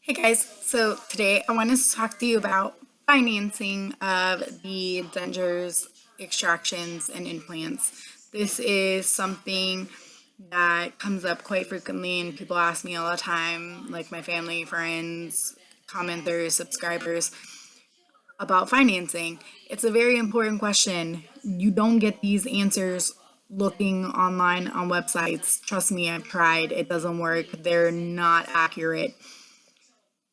Hey guys, so today I wanted to talk to you about financing of the dentures, extractions, and implants. This is something that comes up quite frequently, and people ask me all the time, like my family, friends, commenters, subscribers, about financing. It's a very important question. You don't get these answers looking online on websites. Trust me, I've tried. It doesn't work. They're not accurate.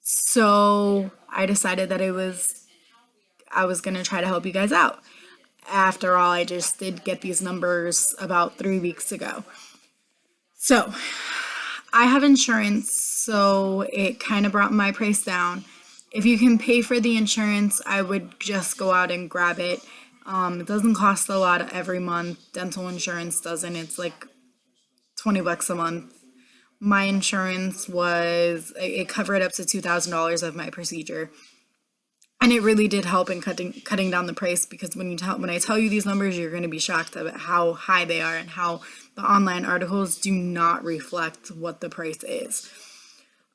So I decided that I was gonna try to help you guys out. After all, I just did get these numbers about 3 weeks ago. So I have insurance, so it kind of brought my price down. If you can pay for the insurance, I would just go out and grab it. It doesn't cost a lot every month. Dental insurance doesn't. It's like 20 bucks a month. My insurance was, it covered up to $2,000 of my procedure. And it really did help in cutting down the price, because when I tell you these numbers, you're going to be shocked at how high they are and how the online articles do not reflect what the price is.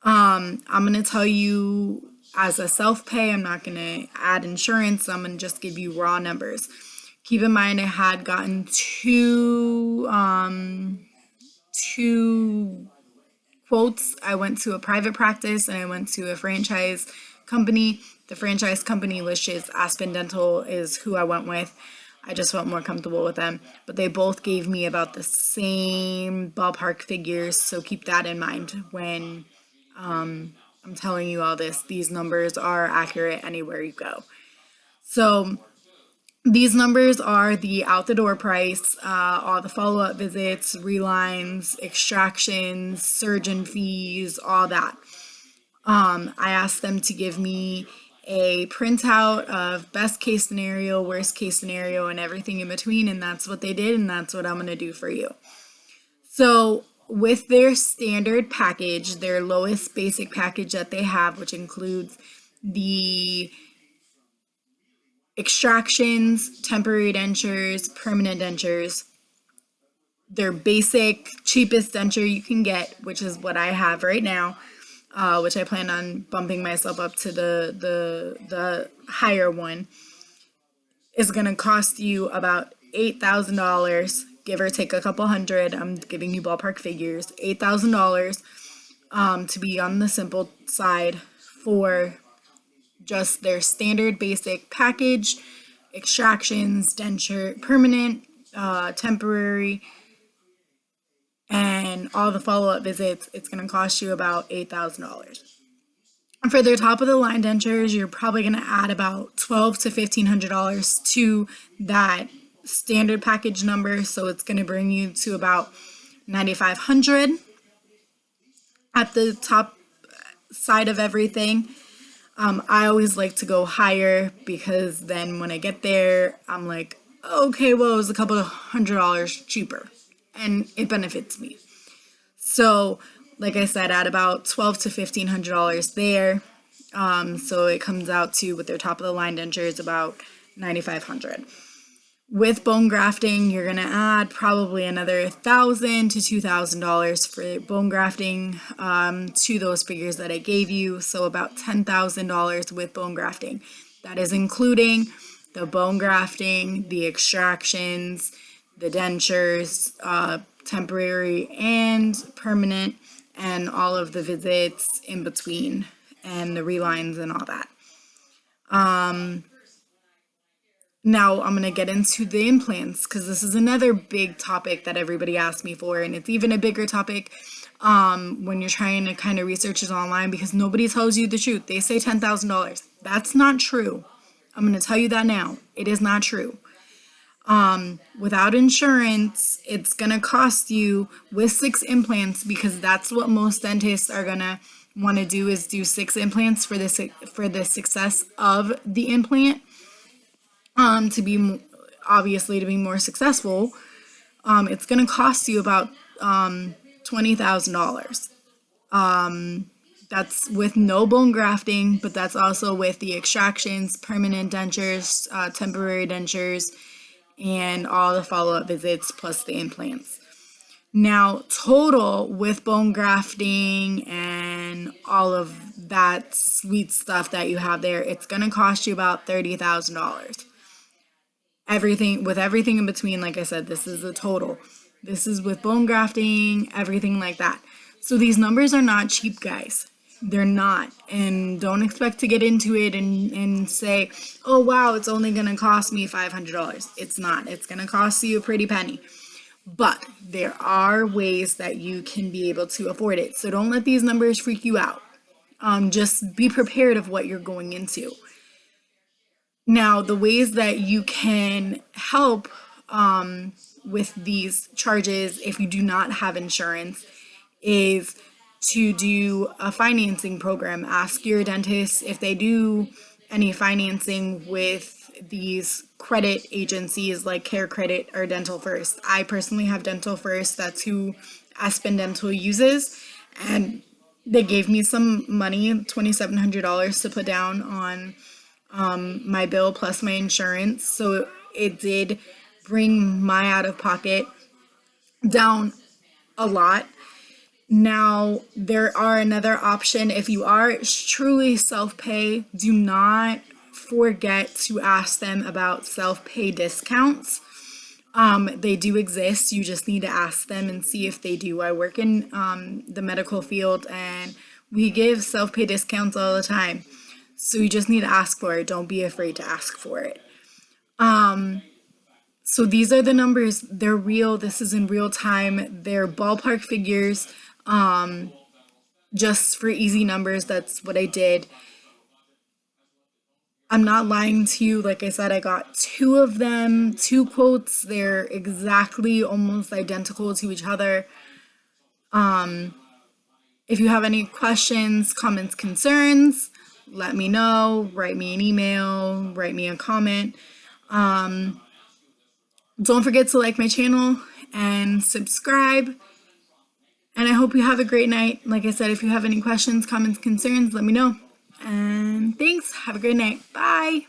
I'm going to tell you as a self-pay. I'm not going to add insurance. I'm going to just give you raw numbers. Keep in mind, I had gotten two quotes. I went to a private practice and I went to a franchise company. The franchise company, which is Aspen Dental, is who I went with. I just felt more comfortable with them. But they both gave me about the same ballpark figures, so keep that in mind when I'm telling you all this. These numbers are accurate anywhere you go. So these numbers are the out the door price, all the follow up visits, relines, extractions, surgeon fees, all that. I asked them to give me a printout of best case scenario, worst case scenario, and everything in between, and that's what they did, and that's what I'm going to do for you. So, with their standard package, their lowest basic package that they have, which includes the extractions, temporary dentures, permanent dentures, their basic, cheapest denture you can get, which is what I have right now, which I plan on bumping myself up to the higher one, is gonna cost you about $8,000, give or take a couple hundred. I'm giving you ballpark figures. $8,000 to be on the simple side for just their standard basic package, extractions, denture, permanent, temporary, and all the follow-up visits. It's going to cost you about $8,000. And for their top of the line dentures, you're probably going to add about $1,200 to $1,500 to that standard package number, so it's going to bring you to about $9,500 at the top side of everything. I always like to go higher, because then when I get there, I'm like, okay, well, it was a couple of $100 cheaper, and it benefits me. So, like I said, at about $1,200 to $1,500 there. So it comes out to, with their top of the line dentures, about $9,500. With bone grafting, you're gonna add probably another $1,000 to $2,000 for bone grafting to those figures that I gave you. So about $10,000 with bone grafting. That is including the bone grafting, the extractions, the dentures, temporary and permanent, and all of the visits in between, and the relines and all that. Now I'm going to get into the implants, because this is another big topic that everybody asks me for, and it's even a bigger topic when you're trying to kind of research it online, because nobody tells you the truth. They say $10,000. That's not true. I'm going to tell you that now. It is not true. Without insurance, it's going to cost you, with 6 implants, because that's what most dentists are going to want to do, is do 6 implants for the success of the implant. To be obviously to be more successful, it's going to cost you about $20,000. That's with no bone grafting, but that's also with the extractions, permanent dentures, temporary dentures, and all the follow-up visits plus the implants. Now, total with bone grafting and all of that sweet stuff that you have there, it's going to cost you about $30,000. Everything in between, like I said, this is the total. This is with bone grafting, everything like that. So these numbers are not cheap, guys. They're not. And don't expect to get into it and say, oh, wow, it's only going to cost me $500. It's not. It's going to cost you a pretty penny. But there are ways that you can be able to afford it. So don't let these numbers freak you out. Just be prepared of what you're going into. Now, the ways that you can help with these charges if you do not have insurance is to do a financing program. Ask your dentist if they do any financing with these credit agencies like Care Credit or Dental First. I personally have Dental First. That's who Aspen Dental uses. And they gave me some money, $2,700 to put down on my bill plus my insurance. So it did bring my out of pocket down a lot. Now, there are another option. If you are truly self-pay, do not forget to ask them about self-pay discounts. They do exist. You just need to ask them and see if they do. I work in the medical field and we give self-pay discounts all the time. So you just need to ask for it. Don't be afraid to ask for it. So these are the numbers. They're real. This is in real time. They're ballpark figures. Just for easy numbers, that's what I did. I'm not lying to you. Like I said, I got two of them, two quotes. They're exactly almost identical to each other. If you have any questions, comments, concerns, let me know. Write me an email, write me a comment. Don't forget to like my channel and subscribe. And I hope you have a great night. Like I said, if you have any questions, comments, concerns, let me know. And thanks. Have a great night. Bye.